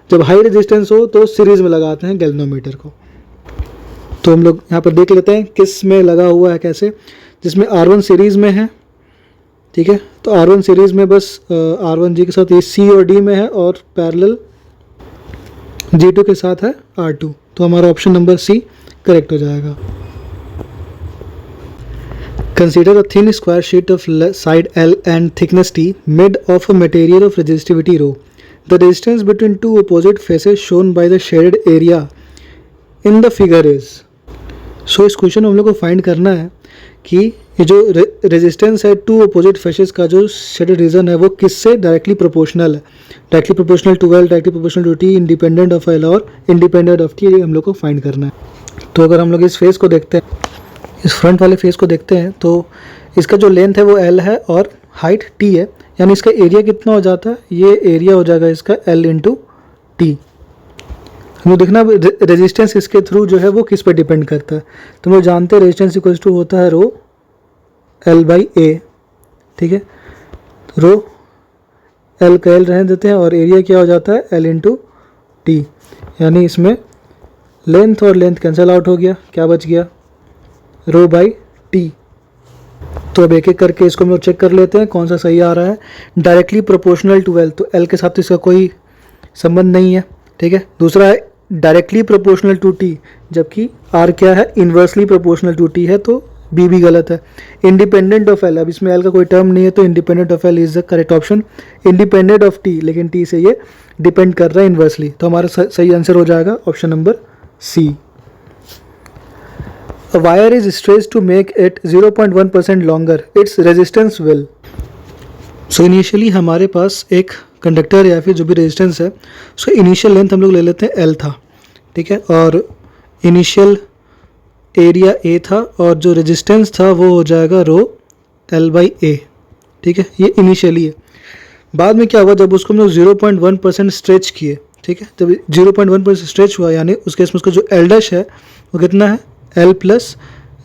जब हाई रेजिस्टेंस हो तो सीरीज़ में लगाते हैं गैल्वेनोमीटर को। तो हम लोग यहाँ पर देख लेते हैं किस में लगा हुआ है कैसे, जिसमें R1 सीरीज़ में है, ठीक है। तो R1 सीरीज़ में बस R1G के साथ ये C और D में है, और पैरेलल G2 के साथ है R2, तो हमारा ऑप्शन नंबर C करेक्ट हो जाएगा। Consider a thin square sheet of side L and thickness T made of a material of resistivity rho. The distance between two opposite faces shown by the shaded area in the figure is. So इस question में हम लोग को find करना है कि ये जो रेजिस्टेंस है टू अपोजिट फेसेस का जो शेडेड रीजन है वो किससे डायरेक्टली प्रोपोर्शनल है, directly proportional to L, directly proportional to T, independent of L और इंडिपेंडेंट ऑफ T, ये हम लोग को फाइंड करना है। तो अगर हम लोग इस फेस को देखते हैं, इस फ्रंट वाले फेस को देखते हैं, तो इसका जो लेंथ है वो L है और हाइट T है, यानी इसका एरिया कितना हो जाता है, ये एरिया हो जाएगा इसका L इंटू टी। हमें देखना रेजिस्टेंस इसके थ्रू जो है वो किस पर डिपेंड करता है, तो हम लोग जानते हैं रेजिस्टेंस इक्वल्स टू होता है रो L बाई ए, ठीक है, रो L का L रहने देते हैं और एरिया क्या हो जाता है L इंटू टी, यानी इसमें लेंथ और लेंथ कैंसिल आउट हो गया, क्या बच गया रो बाई टी। तो अब एक एक करके इसको हम लोग चेक कर लेते हैं कौन सा सही आ रहा है। डायरेक्टली प्रोपोर्शनल टू L, तो L के साथ तो इसका कोई संबंध नहीं है, ठीक है। दूसरा है डायरेक्टली प्रोपोर्शनल टू T, जबकि R क्या है इन्वर्सली प्रोपोर्शनल टू T है, तो B भी गलत है। इंडिपेंडेंट ऑफ L, अब इसमें L का कोई टर्म नहीं है, तो independent of L is the correct option. Independent of T, लेकिन T से ये डिपेंड कर रहा है इन्वर्सली, तो हमारा सही आंसर हो जाएगा option number C। A wire is stretched to make it 0.1% longer. Its resistance will. So initially हमारे पास एक कंडक्टर या फिर जो भी रेजिस्टेंस है उसका इनिशियल लेंथ हम लोग ले लेते हैं एल था, ठीक है, और इनिशियल एरिया ए था और जो रेजिस्टेंस था वो हो जाएगा रो एल बाई ए, ठीक है, ये इनिशियली है। बाद में क्या हुआ, जब उसको हम लोग 0.1% स्ट्रेच किए, ठीक है, जब 0.1% स्ट्रेच हुआ यानी उस केस में उसका जो एल डैश है वो कितना है, एल प्लस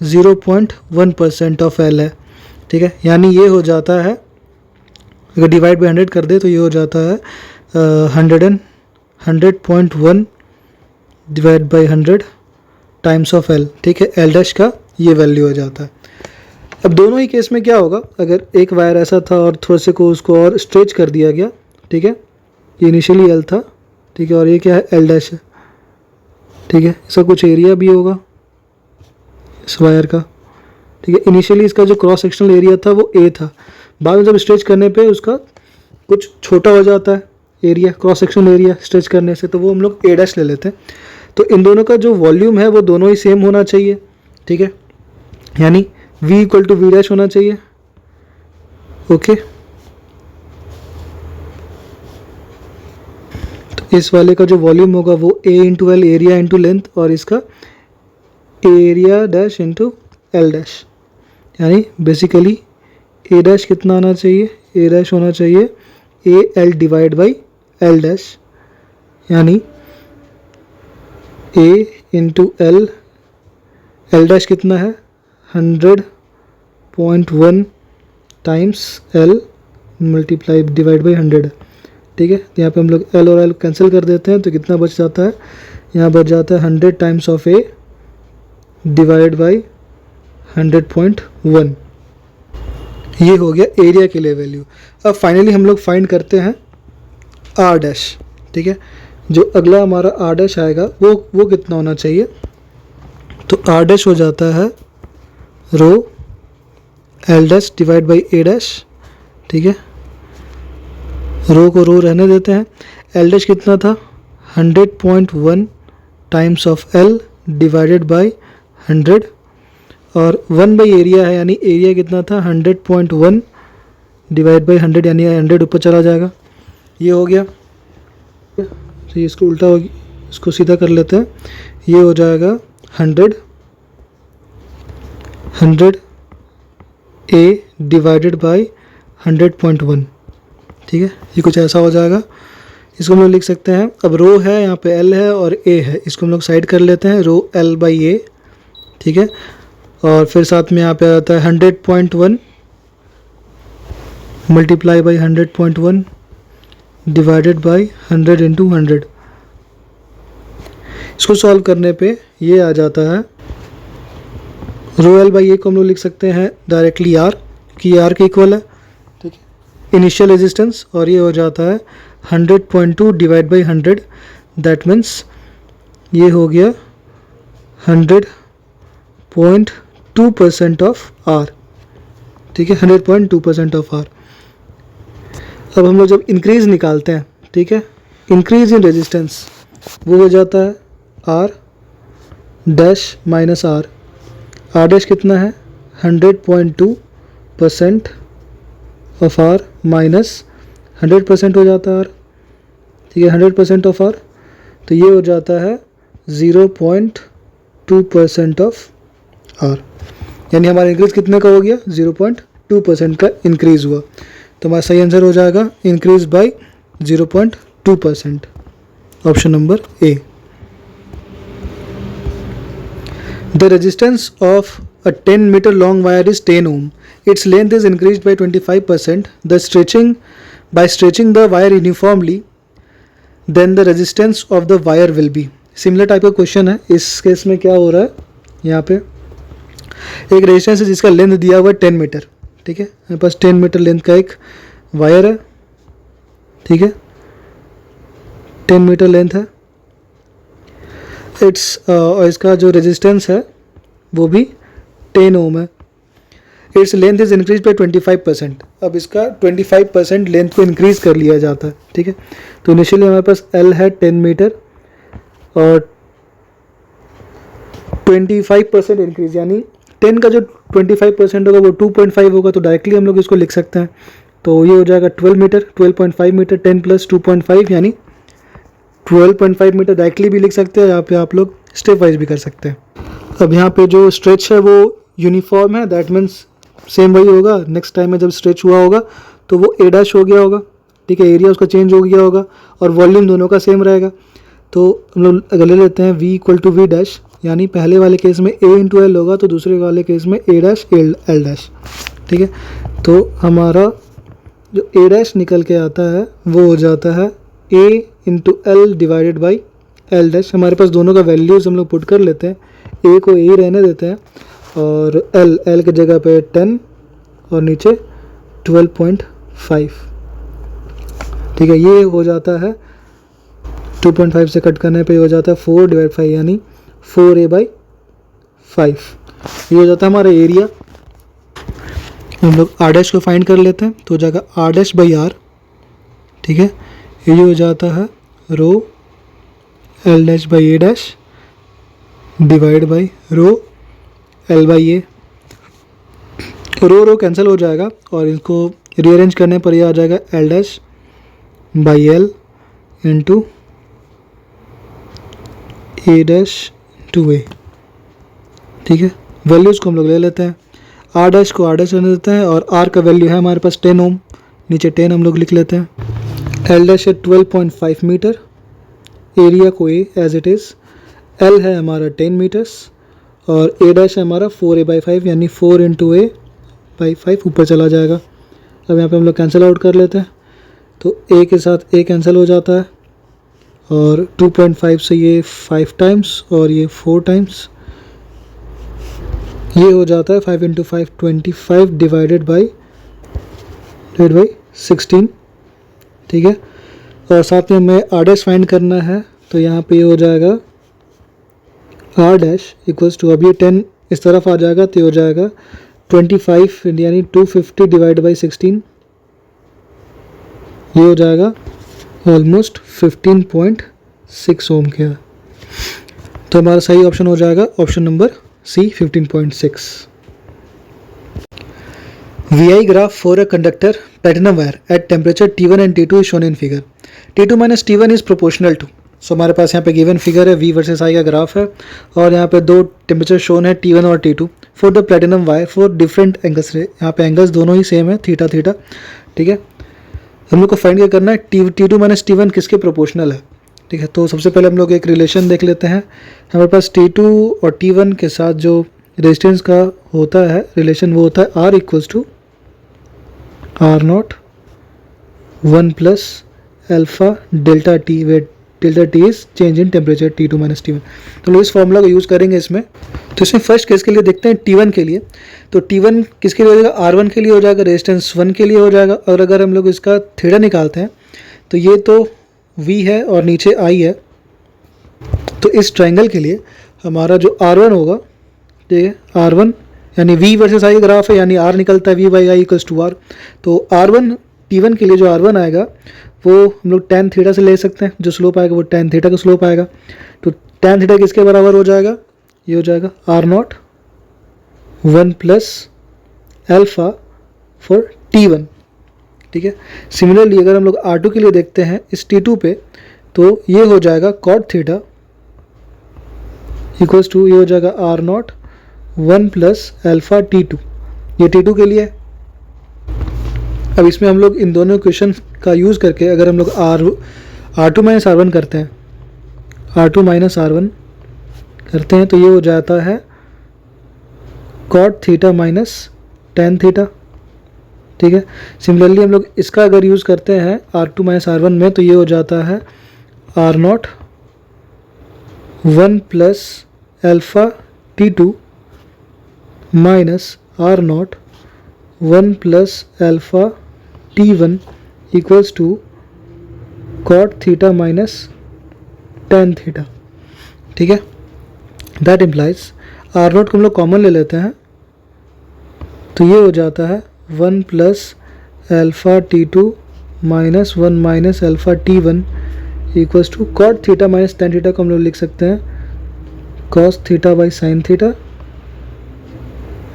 0.1% ऑफ एल है, ठीक है, यानी ये हो जाता है, अगर डिवाइड बाई 100 कर दे तो ये हो जाता है 100.1 divide by 100 times of L, ठीक है, एल डैश का ये वैल्यू हो जाता है। अब दोनों ही केस में क्या होगा, अगर एक वायर ऐसा था और थोड़े से को उसको और स्ट्रेच कर दिया गया, ठीक है, ये इनिशियली एल था, ठीक है, और ये क्या है, एल डैश है, ठीक है, इसका कुछ एरिया भी होगा इस वायर का, ठीक है, इनिशियली इसका जो क्रॉस सेक्शनल एरिया था वो ए था, बाद में जब स्ट्रेच करने पे उसका कुछ छोटा हो जाता है area, cross sectional area stretch करने से, तो वो हम लोग ए डैश ले लेते हैं। तो इन दोनों का जो वॉल्यूम है वो दोनों ही सेम होना चाहिए, ठीक है, यानी V equal to V dash होना चाहिए, ओके। तो इस वाले का जो वॉल्यूम होगा वो A into L, area into length, और इसका area dash into L dash, यानी बेसिकली ए डैश कितना आना चाहिए, ए डैश होना चाहिए A L divide by L dash, यानी ए इंटू एल, एल डैश कितना है 100.1 times L multiply divide by 100, ठीक है, यहाँ पे हम लोग एल और एल कैंसिल कर देते हैं तो कितना बच जाता है, यहाँ बच जाता है 100 times of A divide by 100.1, ये हो गया एरिया के लिए वैल्यू। अब फाइनली हम लोग फाइंड करते हैं आर डैश, ठीक है, जो अगला हमारा आर डैश आएगा वो कितना होना चाहिए, तो आर डैश हो जाता है rho L dash divide by A dash, ठीक है, रो को रो रहने देते हैं, एल डैश कितना था 100.1 times of L divided by 100, और 1 बाई एरिया है यानी एरिया कितना था 100.1 डिवाइड बाई 100, यानी 100 ऊपर चला जाएगा, ये हो गया। तो इसको उल्टा होगी, इसको सीधा कर लेते हैं, ये हो जाएगा 100 ए डिवाइडेड बाई 100.1, ठीक है, ये कुछ ऐसा हो जाएगा। इसको हम लोग लिख सकते हैं, अब रो है यहाँ पे एल है और ए है, इसको हम लोग साइड कर लेते हैं, रो एल बाई ए, ठीक है, और फिर साथ में यहाँ पे आता है 100.1 multiply by 100.1 divided by 100 into 100, इसको सॉल्व करने पे ये आ जाता है, रो एल बाई ए को हम लोग लिख सकते हैं डायरेक्टली आर, कि आर के इक्वल है, ठीक है, इनिशियल रेजिस्टेंस, और ये हो जाता है 100.2 डिवाइड बाई 100, दैट मीन्स ये हो गया 100.2% ऑफ आर, ठीक है, 100.2% ऑफ आर। अब हम लोग जब इंक्रीज निकालते हैं, ठीक है, इंक्रीज इन रेजिस्टेंस, वो हो जाता है R dash minus R, R dash कितना है 100.2% ऑफ आर माइनस 100% हो जाता है आर, ठीक है, 100% ऑफ आर, तो ये हो जाता है 0.2% ऑफ आर, यानी हमारा इंक्रीज कितने का हो गया 0.2% का इंक्रीज हुआ, तो हमारा सही आंसर हो जाएगा increase by 0.2%, option number A. The resistance of a 10 meter long wire is 10 ohm. Its length is increased by 25%. By stretching the wire uniformly, then the resistance of the wire will be. Similar type का question है, इस case में क्या हो रहा है, यहाँ पे एक रेजिस्टेंस है जिसका लेंथ दिया हुआ है 10 मीटर, ठीक है, मेरे पास 10 मीटर लेंथ का एक वायर है, ठीक है, 10 मीटर लेंथ है, और इसका जो रेजिस्टेंस है वो भी 10 ओम है, its length is increase by 25%, अब इसका 25% लेंथ को इंक्रीज कर लिया जाता है, ठीक है, तो इनिशियली हमारे पास एल है 10 मीटर और 25% इंक्रीज, यानी 10 का जो 25% होगा वो 2.5 होगा, तो डायरेक्टली हम लोग इसको लिख सकते हैं, तो ये हो जाएगा 12 मीटर, 12.5 मीटर, 10 प्लस 2.5 यानी 12.5 मीटर डायरेक्टली भी लिख सकते हैं, यहाँ पे आप लोग स्टेप वाइज भी कर सकते हैं। अब यहाँ पे जो स्ट्रेच है वो यूनिफॉर्म है, दैट मीन्स सेम वही होगा। नेक्स्ट टाइम में जब स्ट्रेच हुआ होगा तो वो ए डैश हो गया होगा, ठीक है, एरिया उसका चेंज हो गया होगा और वॉल्यूम दोनों का सेम रहेगा। तो हम लोग अगर ले लेते हैं v equal to V dash, यानी पहले वाले केस में a इंटू एल होगा तो दूसरे वाले केस में a डैश एल डैश, ठीक है। तो हमारा जो a डैश निकल के आता है वो हो जाता है a into L divided by L dash. हमारे पास दोनों का वैल्यूज़ हम लोग पुट कर लेते हैं, a को a रहने देते हैं और एल की जगह पे 10 और नीचे 12.5, ठीक है। ये हो जाता है 2.5 से कट करने पे हो जाता है 4 डिवाइड 5 यानी 4a/5। ये हो जाता है हमारा एरिया। हम लोग r डैश को फाइंड कर लेते हैं तो हो जाएगा r डैश बाई आर, ठीक है। ये हो जाता है rho L dash by A dash divide by rho L by A. Rho cancel हो जाएगा और इसको रीअरेंज करने पर ये आ जाएगा l dash by l into a dash to a, ठीक है। वैल्यूज़ को हम लोग ले लेते हैं, आर डैश को आर डैश रहने देते हैं और आर का वैल्यू है हमारे पास 10 ओम, नीचे 10 हम लोग लिख लेते हैं। एल डैश है 12.5 मीटर, एरिया को ए एज इट इज़, एल है हमारा 10 मीटर्स और ए डैश है हमारा 4a/5 यानी 4 इंटू a/5 ऊपर चला जाएगा। अब यहाँ पे हम लोग कैंसिल आउट कर लेते हैं तो a के साथ a कैंसिल हो जाता है और 2.5 से ये 5 टाइम्स और ये 4 टाइम्स, ये हो जाता है 5 इंटू 5 25 डिवाइडेड बाई 16, ठीक है। और साथ में हमें आर डैश फाइंड करना है तो यहाँ पे ये हो जाएगा आर डैश इक्वल्स टू, अब ये 10 इस तरफ आ जाएगा तो ये हो जाएगा 25 यानी 250 डिवाइड बाई 16, ये हो जाएगा ऑलमोस्ट 15.6 ओम के। तो हमारा सही ऑप्शन हो जाएगा option number C 15.6। VI graph for a conductor platinum wire at temperature T1 and T2 is shown in figure. T2 minus T1 is proportional to. सो हमारे पास यहाँ पे गिवन फिगर है, V वर्सेस I का graph है और यहाँ पे दो टेम्परेचर शोन है T1 और T2 for the platinum wire for different angles. यहाँ पे एंगल्स दोनों ही सेम है, थीटा थीटा, ठीक है। हम लोग को फाइंड क्या करना है, T2 माइनस T1 किसके प्रोपोर्शनल है, ठीक है। तो सबसे पहले हम लोग एक रिलेशन देख लेते हैं। हमारे पास T2 और T1 के साथ जो रेजिस्टेंस का होता है रिलेशन वो होता है R equals to R0 1 plus alpha delta T, wait delta T is change in temperature T2 minus T1। तो लोग इस फॉर्मूला को यूज़ करेंगे इसमें। तो इसमें फर्स्ट केस के लिए देखते हैं T1 के लिए। तो T1 किसके लिए हो जाएगा, R1 के लिए हो जाएगा, रेजिस्टेंस 1 के लिए हो जाएगा। और अगर हम लोग इसका थीटा निकालते हैं तो ये तो V है और नीचे I है। तो इस ट्राइंगल के लिए हमारा जो R1 होगा, ठीक है, R1 यानी V वर्सेस I ग्राफ है, यानी R निकलता है V by I equals to R। तो R1 T1 के लिए जो R1 आएगा वो हम लोग tan थीटा से ले सकते हैं, जो स्लोप आएगा वो tan थीटा का स्लोप आएगा। तो tan थीटा किसके बराबर हो जाएगा, ये हो जाएगा R0 1 plus alpha for T1, ठीक है। सिमिलरली अगर हम लोग R2 के लिए देखते हैं इस T2 पे, तो ये हो जाएगा cot थीटा इक्वल्स टू, ये हो जाएगा R0 1 प्लस अल्फा T2, ये T2 के लिए है। अब इसमें हम लोग इन दोनों इक्वेशन का यूज़ करके अगर हम लोग R2 माइनस R1 करते हैं, R2 माइनस R1 करते हैं तो ये हो जाता है cot theta minus tan theta, ठीक है। सिमिलरली हम लोग इसका अगर यूज़ करते हैं R2 माइनस R1 में तो ये हो जाता है R0 1 plus alpha T2 minus R0 1 plus alpha T1 equals to cot theta minus tan theta, ठीक है। दैट इम्प्लाइज R0 को हम लोग कॉमन ले लेते हैं तो ये हो जाता है 1 plus alpha T2 minus 1 minus alpha T1 equals to cot theta minus tan theta को हम लोग लिख सकते हैं cos theta by sine theta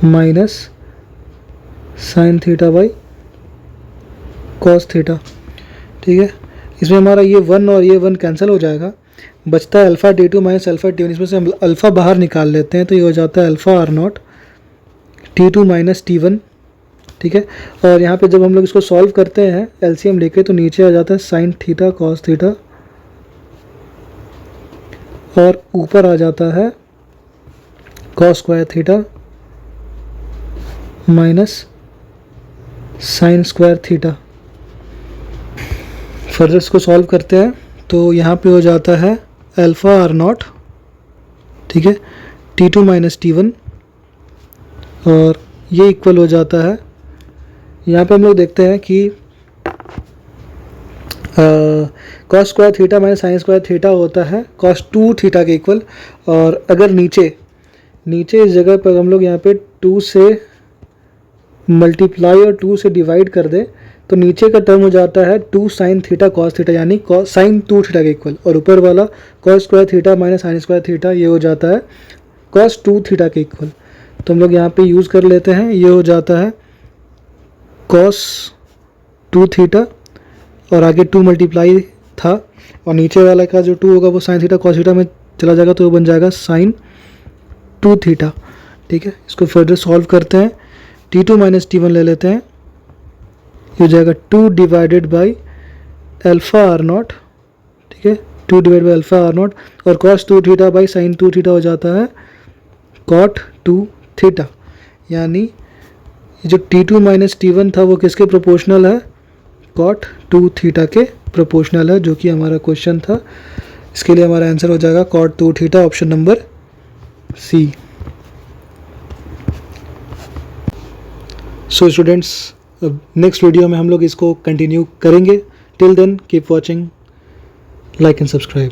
minus sine theta by cos theta. ठीक है, इसमें हमारा ये 1 और ये 1 कैंसिल हो जाएगा, बचता है alpha T2 minus alpha T1। इसमें से हम अल्फ़ा बाहर निकाल लेते हैं तो ये हो जाता है alpha R0 T2 minus T1। ठीक है, और यहाँ पे जब हम लोग इसको सॉल्व करते हैं एलसीएम लेके तो नीचे आ जाता है साइन थीटा कॉस थीटा, और ऊपर आ जाता है cos square theta minus sine square theta. Further इसको सॉल्व करते हैं तो यहाँ पे हो जाता है अल्फ़ा R0, ठीक है, T2 माइनस T1, और ये इक्वल हो जाता है, यहाँ पे हम लोग देखते हैं कि cos square theta minus sine square theta होता है कॉस 2 थीटा के इक्वल। और अगर नीचे इस जगह पर हम लोग यहाँ पे 2 से मल्टीप्लाई और 2 से डिवाइड कर दें तो नीचे का टर्म हो जाता है 2 साइन थीटा कॉस थीटा, यानी साइन 2 थीटा के इक्वल, और ऊपर वाला cos square theta minus sine square theta ये हो जाता है कॉस 2 थीटा के इक्वल। तो हम लोग यहाँ पे यूज़ कर लेते हैं, ये हो जाता है कॉस 2 थीटा और आगे 2 मल्टीप्लाई था, और नीचे वाला का जो 2 होगा वो साइन थीटा कॉस थीटा में चला जाएगा तो वो बन जाएगा साइन 2 थीटा। ठीक है, इसको फर्दर सॉल्व करते हैं, T2 माइनस T1 ले लेते हैं, ये हो जाएगा 2 डिवाइडेड बाई अल्फ़ा R0। ठीक है, 2 डिवाइड बाई अल्फ़ा R0, और cos 2 theta by sign 2 theta हो जाता है कॉट 2 थीटा। यानी जो T2 माइनस T1 था वो किसके प्रोपोर्शनल है, कॉट 2 थीटा के प्रोपोर्शनल है, जो कि हमारा क्वेश्चन था। इसके लिए हमारा आंसर हो जाएगा cot 2 theta, option number C. So students, next video में हम लोग इसको कंटिन्यू करेंगे। Till then keep watching, like and subscribe.